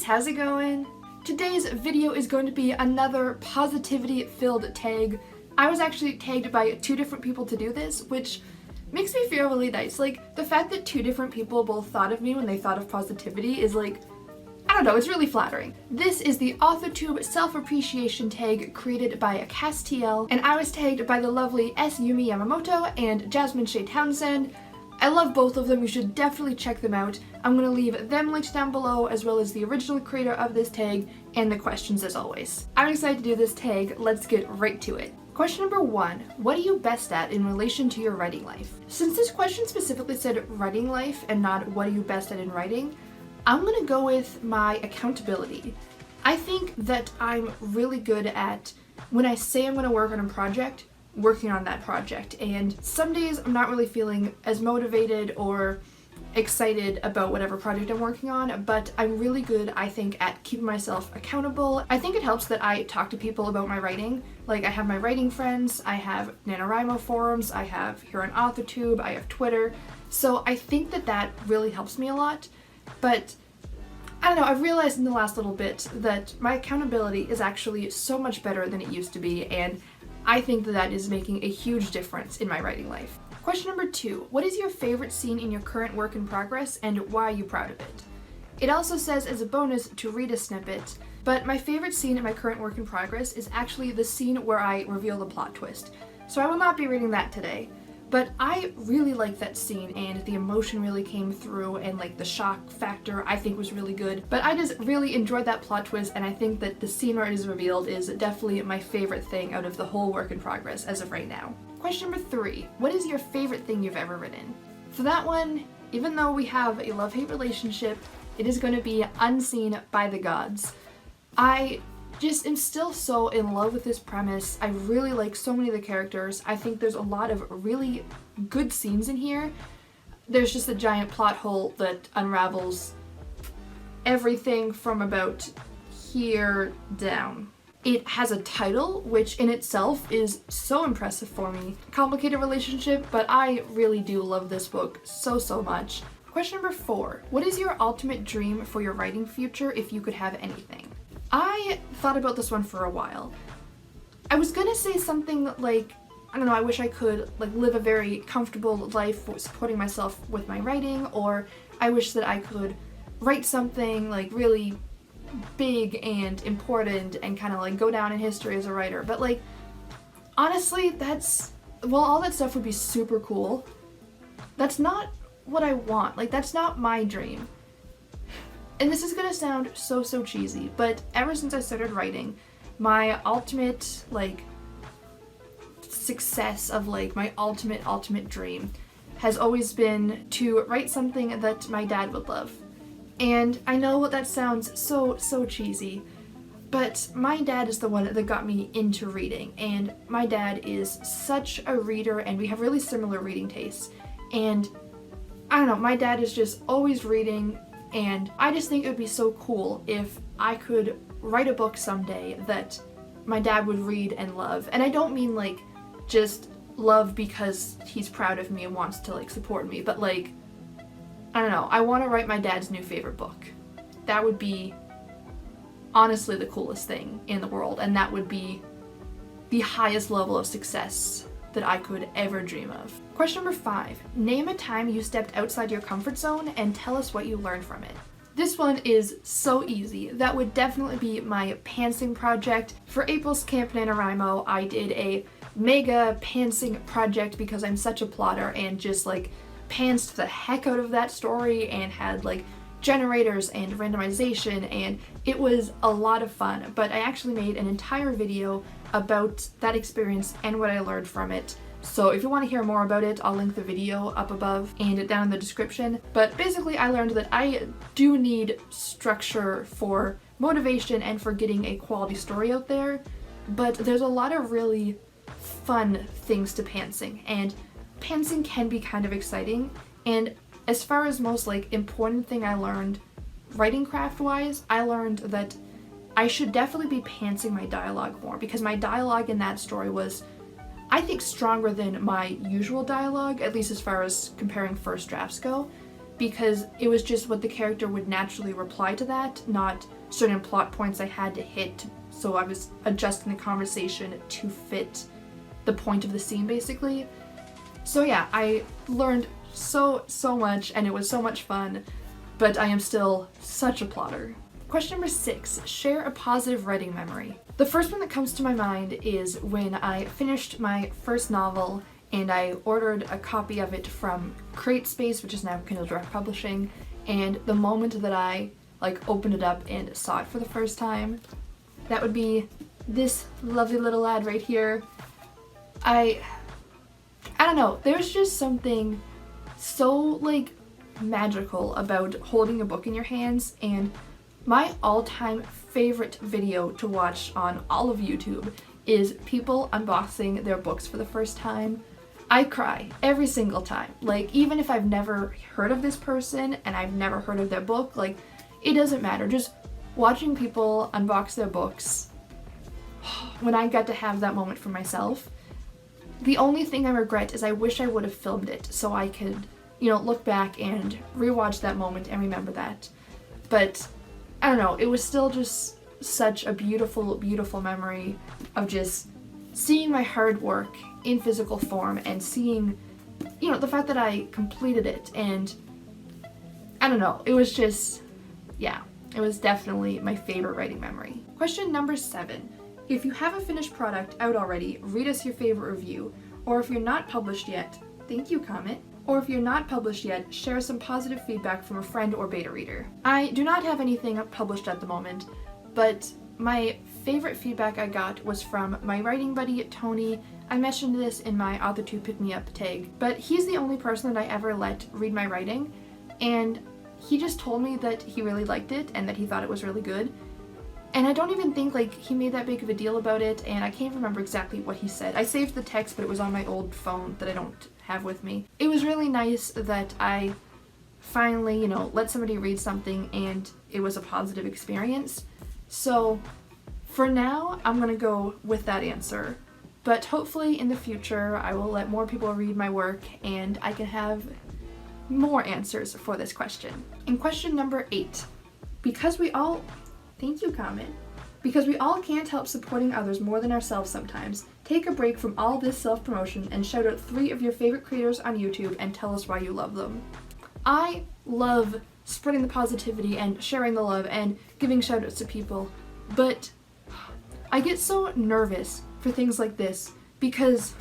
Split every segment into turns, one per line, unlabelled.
guys, how's it going? Today's video is going to be another positivity-filled tag. I was actually tagged by 2 different people to do this, which makes me feel really nice. Like, the fact that 2 different people both thought of me when they thought of positivity is like, I don't know, it's really flattering. This is the AuthorTube Self-Appreciation Tag created by CassTeaElle, and I was tagged by the lovely Yumi Yamamoto and Jasmine Shea Townsend. I love both of them, you should definitely check them out. I'm going to leave them linked down below, as well as the original creator of this tag and the questions as always. I'm excited to do this tag, let's get right to it. Question number 1, what are you best at in relation to your writing life? Since this question specifically said writing life and not what are you best at in writing, I'm going to go with my accountability. I think that I'm really good at, when I say I'm going to work on a project, working on that project, and some days I'm not really feeling as motivated or excited about whatever project I'm working on, but I'm really good, I think, at keeping myself accountable. I think it helps that I talk to people about my writing. Like, I have my writing friends, I have Nanowrino forums, I have here on AuthorTube, I have Twitter, so I think that that really helps me a lot. But I don't know, I've realized in the last little bit that my accountability is actually so much better than it used to be, and I think that that is making a huge difference in my writing life. Question number 2, what is your favorite scene in your current work in progress and why are you proud of it? It also says as a bonus to read a snippet, but my favorite scene in my current work in progress is actually the scene where I reveal the plot twist. So I will not be reading that today, but I really like that scene and the emotion really came through, and like the shock factor I think was really good. But I just really enjoyed that plot twist, and I think that the scene where it is revealed is definitely my favorite thing out of the whole work in progress as of right now. Question number 3, what is your favorite thing you've ever written? For that one, even though we have a love-hate relationship, it is going to be Unseen by the Gods. I just am still so in love with this premise. I really like so many of the characters. I think there's a lot of really good scenes in here. There's just a giant plot hole that unravels everything from about here down. It has a title, which in itself is so impressive for me. Complicated relationship, but I really do love this book so much. Question number 4, what is your ultimate dream for your writing future if you could have anything? I thought about this one for a while. I was gonna say something like, I don't know, I wish I could like live a very comfortable life supporting myself with my writing, or I wish that I could write something like really big and important and kind of like go down in history as a writer. But like, honestly, that's, well, all that stuff would be super cool. That's not what I want. Like, that's not my dream. And this is gonna sound so cheesy, but ever since I started writing, my ultimate like success of like my ultimate dream has always been to write something that my dad would love. And I know that sounds so cheesy, but my dad is the one that got me into reading, and my dad is such a reader and we have really similar reading tastes. And I don't know, my dad is just always reading, and I just think it would be so cool if I could write a book someday that my dad would read and love. And I don't mean like just love because he's proud of me and wants to like support me, but like, I don't know, I want to write my dad's new favorite book. That would be honestly the coolest thing in the world, and that would be the highest level of success that I could ever dream of. Question number 5, name a time you stepped outside your comfort zone and tell us what you learned from it. This one is so easy. That would definitely be my pantsing project. For April's Camp NaNoWriMo, I did a mega pantsing project because I'm such a plotter, and just like pantsed the heck out of that story and had like generators and randomization, and it was a lot of fun. But I actually made an entire video about that experience and what I learned from it. So if you want to hear more about it, I'll link the video up above and down in the description. But basically I learned that I do need structure for motivation and for getting a quality story out there, but there's a lot of really fun things to pantsing, and pantsing can be kind of exciting. And as far as most like important thing I learned writing craft wise, I learned that I should definitely be pantsing my dialogue more, because my dialogue in that story was, I think, stronger than my usual dialogue, at least as far as comparing first drafts go, because it was just what the character would naturally reply to that, not certain plot points I had to hit, so I was adjusting the conversation to fit the point of the scene basically. So yeah, I learned so much and it was so much fun, but I am still such a plotter. Question number 6, share a positive writing memory. The first one that comes to my mind is when I finished my first novel and I ordered a copy of it from CreateSpace, which is now Kindle Direct Publishing, and the moment that I opened it up and saw it for the first time, that would be this lovely little lad right here. I don't know, there's just something so magical about holding a book in your hands, and my all-time favorite video to watch on all of YouTube is people unboxing their books for the first time. I cry every single time. Even if I've never heard of this person and I've never heard of their book, it doesn't matter. Just watching people unbox their books, when I got to have that moment for myself, the only thing I regret is I wish I would have filmed it so I could, look back and rewatch that moment and remember that. But I don't know, it was still just such a beautiful, beautiful memory of just seeing my hard work in physical form and seeing, the fact that I completed it, and I don't know, it was just, yeah, it was definitely my favorite writing memory. Question number 7. If you have a finished product out already, read us your favorite review, or if you're not published yet, thank you comment, or if you're not published yet, share some positive feedback from a friend or beta reader. I do not have anything published at the moment, but my favorite feedback I got was from my writing buddy, Tony. I mentioned this in my AuthorTube Pick Me Up tag, but he's the only person that I ever let read my writing, and he just told me that he really liked it and that he thought it was really good. And I don't even think he made that big of a deal about it, and I can't remember exactly what he said. I saved the text, but it was on my old phone that I don't have with me. It was really nice that I finally, let somebody read something and it was a positive experience. So for now, I'm gonna go with that answer. But hopefully in the future, I will let more people read my work and I can have more answers for this question. And question number 8. Thank you, comment. Because we all can't help supporting others more than ourselves sometimes, take a break from all this self-promotion and shout out 3 of your favorite creators on YouTube and tell us why you love them. I love spreading the positivity and sharing the love and giving shoutouts to people, but I get so nervous for things like this because,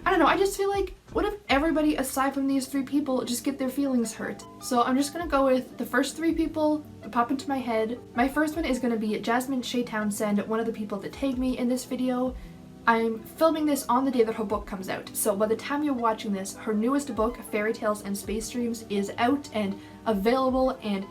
I don't know, I just feel what if everybody aside from these 3 people just get their feelings hurt? So I'm just gonna go with the first 3 people that pop into my head. My first one is gonna be Jasmine, Shea, Townsend, one of the people that tagged me in this video. I'm filming this on the day that her book comes out, so by the time you're watching this, her newest book, Fairy Tales and Space Dreams, is out and available, and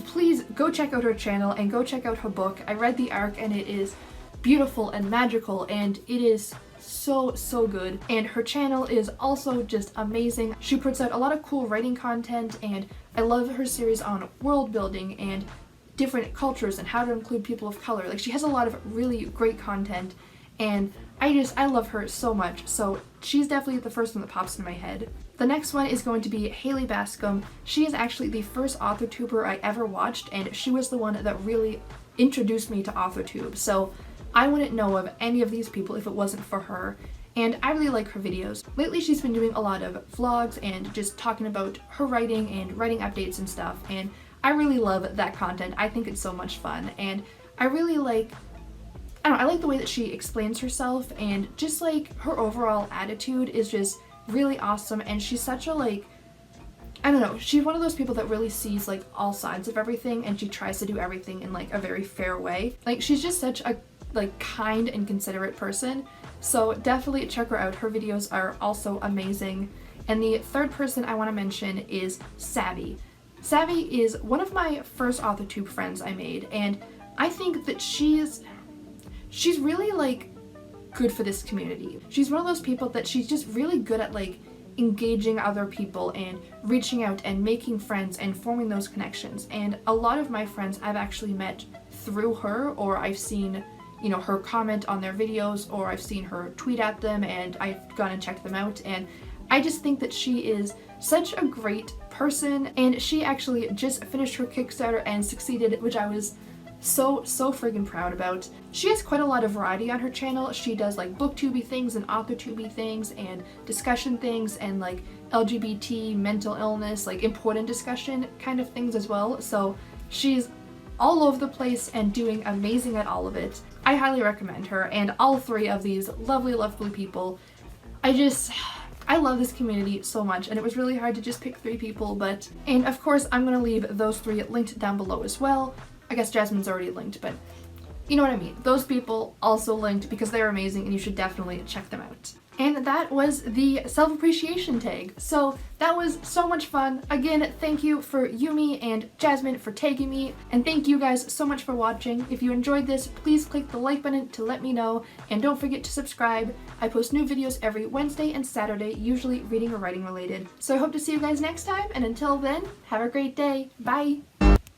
please go check out her channel and go check out her book. I read the arc and it is beautiful and magical and it is so good, and her channel is also just amazing. She puts out a lot of cool writing content, and I love her series on world building and different cultures and how to include people of color. She has a lot of really great content, and I love her so much, so she's definitely the first one that pops in my head. The next one is going to be Hailie Bascom. She is actually the first AuthorTuber I ever watched, and she was the one that really introduced me to AuthorTube, so I wouldn't know of any of these people if it wasn't for her, and I really like her videos. Lately she's been doing a lot of vlogs and just talking about her writing and writing updates and stuff, and I really love that content. I think it's so much fun, and I really I like the way that she explains herself, and just her overall attitude is just really awesome, and she's such a I don't know, she's one of those people that really sees all sides of everything, and she tries to do everything in a very fair way. She's just such a kind and considerate person, so definitely check her out. Her videos are also amazing. And the third person I want to mention is Savi. Savi is one of my first AuthorTube friends I made, and I think that she's really good for this community. She's one of those people that she's just really good at engaging other people and reaching out and making friends and forming those connections. And a lot of my friends I've actually met through her, or I've seen her comment on their videos, or I've seen her tweet at them and I've gone and checked them out, and I just think that she is such a great person, and she actually just finished her Kickstarter and succeeded, which I was so friggin' proud about. She has quite a lot of variety on her channel. She does like booktubey things and AuthorTubey things and discussion things and like LGBT, mental illness, like important discussion kind of things as well. So she's all over the place and doing amazing at all of it. I highly recommend her and all three of these lovely people. I love this community so much, and it was really hard to just pick 3 people, and of course I'm gonna leave those 3 linked down below as well. I guess Jasmine's already linked, but you know what I mean. Those people also linked because they're amazing and you should definitely check them out. And that was the self-appreciation tag. So that was so much fun. Again, thank you for Yumi and Jasmine for tagging me, and thank you guys so much for watching. If you enjoyed this, please click the like button to let me know, and don't forget to subscribe. I post new videos every Wednesday and Saturday, usually reading or writing related. So I hope to see you guys next time, and until then, have a great day. Bye!